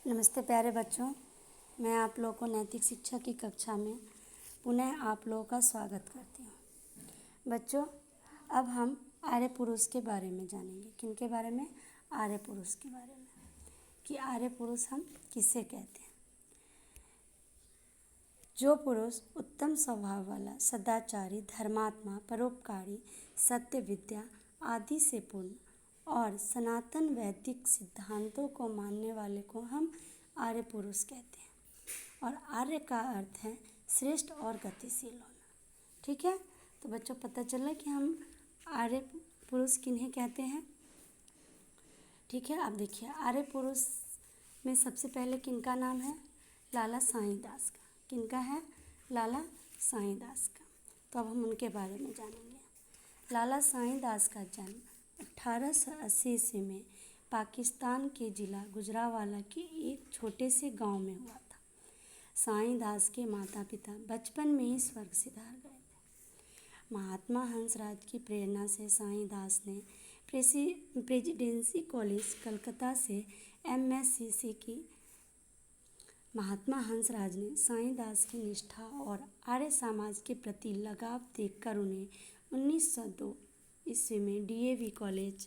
नमस्ते प्यारे बच्चों, मैं आप लोगों को नैतिक शिक्षा की कक्षा में पुनः आप लोगों का स्वागत करती हूँ। बच्चों, अब हम आर्य पुरुष के बारे में जानेंगे। किनके बारे में? आर्य पुरुष के बारे में, कि आर्य पुरुष हम किसे कहते हैं। जो पुरुष उत्तम स्वभाव वाला, सदाचारी, धर्मात्मा, परोपकारी, सत्य, विद्या आदि से पूर्ण और सनातन वैदिक सिद्धांतों को मानने वाले को हम आर्य पुरुष कहते हैं। और आर्य का अर्थ है श्रेष्ठ और गतिशील होना। ठीक है, तो बच्चों पता चला कि हम आर्य पुरुष किन्हें कहते हैं। ठीक है, अब देखिए आर्य पुरुष में सबसे पहले किनका नाम है? लाला साईं दास का। किनका है? लाला साईं दास का। तो अब हम उनके बारे में जानेंगे। लाला साईं दास का जन्म 1880 ईस्वी में पाकिस्तान के ज़िला गुजरांवाला के एक छोटे से गांव में हुआ था। साईं दास के माता पिता बचपन में ही स्वर्ग सिधार गए थे। महात्मा हंसराज की प्रेरणा से साईं दास ने प्रेसिडेंसी कॉलेज कलकत्ता से MSc की। महात्मा हंसराज ने साईं दास की निष्ठा और आर्य समाज के प्रति लगाव देखकर उन्हें 1902 ईस्वी में DAV कॉलेज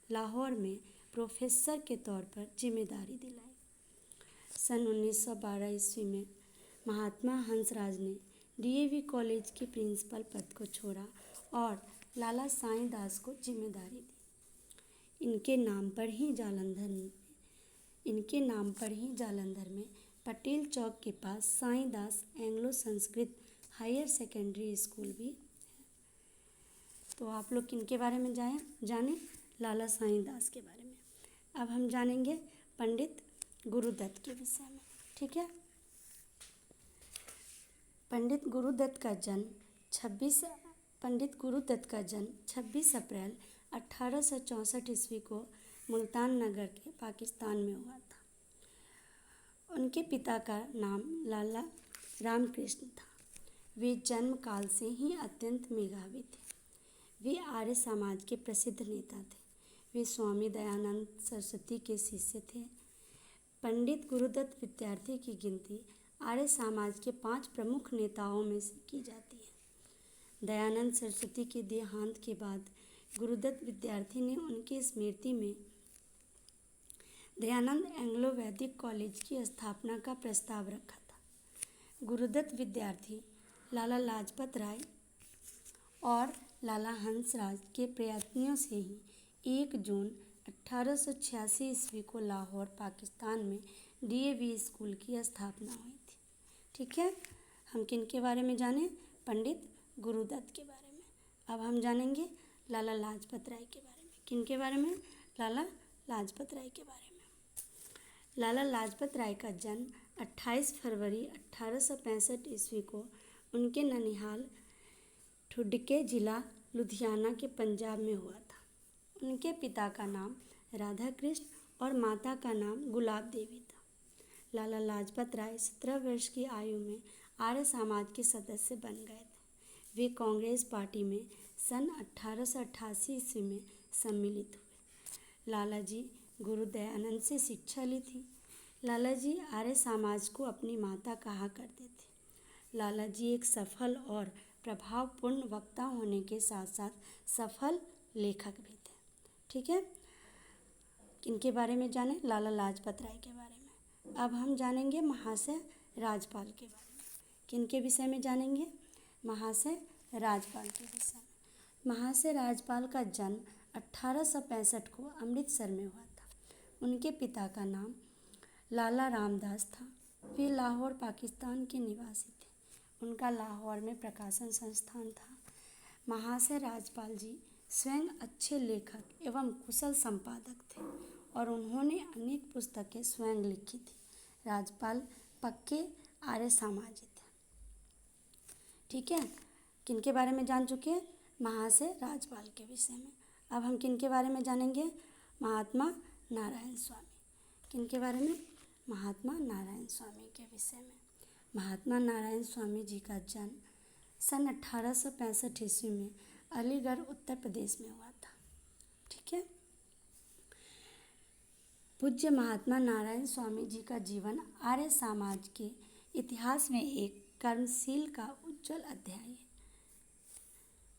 लाहौर में प्रोफेसर के तौर पर जिम्मेदारी दिलाई। सन 1912 ईस्वी में महात्मा हंसराज ने DAV कॉलेज के प्रिंसिपल पद को छोड़ा और लाला साईं दास को जिम्मेदारी दी। इनके नाम पर ही जालंधर में पटेल चौक के पास Sai Das Anglo Sanskrit higher secondary school भी है। तो आप लोग किनके बारे में जाने? लाला साईं दास के बारे में। अब हम जानेंगे पंडित गुरुदत्त के विषय में। ठीक है, पंडित गुरुदत्त का जन्म 26 अप्रैल 1864 ईस्वी को मुल्तान नगर के पाकिस्तान में हुआ था। उनके पिता का नाम लाला रामकृष्ण था। वे जन्म काल से ही अत्यंत मेधावी थे। वे आर्य समाज के प्रसिद्ध नेता थे। वे स्वामी दयानंद सरस्वती के शिष्य थे। पंडित गुरुदत्त विद्यार्थी की गिनती आर्य समाज के 5 प्रमुख नेताओं में से की जाती है। दयानंद सरस्वती के देहांत के बाद गुरुदत्त विद्यार्थी ने उनकी स्मृति में दयानंद एंग्लो वैदिक कॉलेज की स्थापना का प्रस्ताव रखा था। गुरुदत्त विद्यार्थी लाला लाजपत राय और लाला हंसराज के प्रयत्नों से ही 1 जून 1886 ईस्वी को लाहौर पाकिस्तान में DAV स्कूल की स्थापना हुई थी। ठीक है, हम किन के बारे में जाने? पंडित गुरुदत्त के बारे में। अब हम जानेंगे लाला लाजपत राय के बारे में। किन के बारे में? लाला लाजपत राय के बारे में। लाला लाजपत राय का जन्म 28 फरवरी 1865 ईस्वी को उनके ननिहाल ठुडके जिला लुधियाना के पंजाब में हुआ था। उनके पिता का नाम राधा कृष्ण और माता का नाम गुलाब देवी था। लाला लाजपत राय 17 वर्ष की आयु में आर्य समाज के सदस्य बन गए थे। वे कांग्रेस पार्टी में सन 1888 ईस्वी में सम्मिलित हुए। लाला जी गुरु दयानंद से शिक्षा ली थी। लाला जी आर्य समाज को अपनी माता कहा करते थे। लाला जी एक सफल और प्रभावपूर्ण वक्ता होने के साथ साथ सफल लेखक भी थे। ठीक है, इनके बारे में जाने? लाला लाजपत राय के बारे में। अब हम जानेंगे महाशय राजपाल के बारे में। किनके विषय में जानेंगे? महाशय राजपाल के विषय में। महाशय राजपाल का जन्म 1865 को अमृतसर में हुआ था। उनके पिता का नाम लाला रामदास था। वे लाहौर पाकिस्तान के निवासी थे। उनका लाहौर में प्रकाशन संस्थान था। महाशय राजपाल जी स्वयं अच्छे लेखक एवं कुशल संपादक थे और उन्होंने अनेक पुस्तकें स्वयं लिखी थी। राजपाल पक्के आर्य समाजी थे। ठीक है, किनके बारे में जान चुके हैं? महाशय राजपाल के विषय में। अब हम किनके बारे में जानेंगे? महात्मा नारायण स्वामी। किनके बारे में? महात्मा नारायण स्वामी के विषय में। महात्मा नारायण स्वामी जी का जन्म सन 1865 ईस्वी में अलीगढ़ उत्तर प्रदेश में हुआ था। ठीक है, पूज्य महात्मा नारायण स्वामी जी का जीवन आर्य समाज के इतिहास में एक कर्मशील का उज्जवल अध्याय है।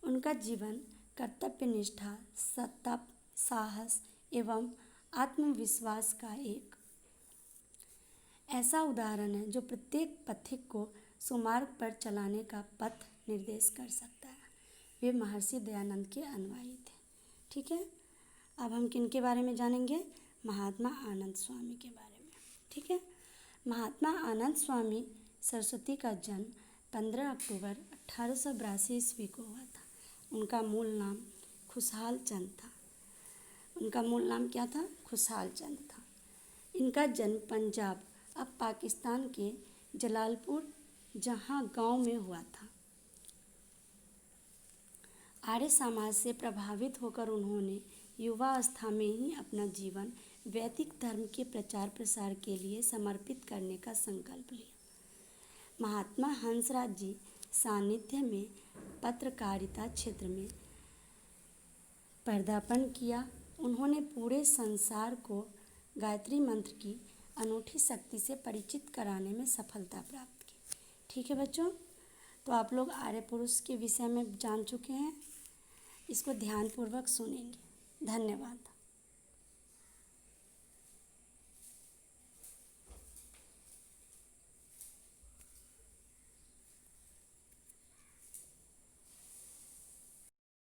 उनका जीवन कर्तव्य निष्ठा, तप, साहस एवं आत्मविश्वास का एक ऐसा उदाहरण है जो प्रत्येक पथिक को सुमार्ग पर चलाने का पथ निर्देश कर सकता है। वे महर्षि दयानंद के अनुयायी थे। ठीक है, अब हम किन के बारे में जानेंगे? महात्मा आनंद स्वामी के बारे में। ठीक है, महात्मा आनंद स्वामी सरस्वती का जन्म 15 अक्टूबर 1882 ईस्वी को हुआ था। उनका मूल नाम खुशहाल चंद था। उनका मूल नाम क्या था? खुशहाल चंद था। इनका जन्म पंजाब, अब पाकिस्तान के जलालपुर जहाँ गांव में हुआ था। आर्य समाज से प्रभावित होकर उन्होंने युवावस्था में ही अपना जीवन वैदिक धर्म के प्रचार प्रसार के लिए समर्पित करने का संकल्प लिया। महात्मा हंसराज जी सानिध्य में पत्रकारिता क्षेत्र में पदार्पण किया। उन्होंने पूरे संसार को गायत्री मंत्र की अनूठी शक्ति से परिचित कराने में सफलता प्राप्त की। ठीक है बच्चों, तो आप लोग आर्य पुरुष के विषय में जान चुके हैं। इसको ध्यानपूर्वक सुनेंगे। धन्यवाद।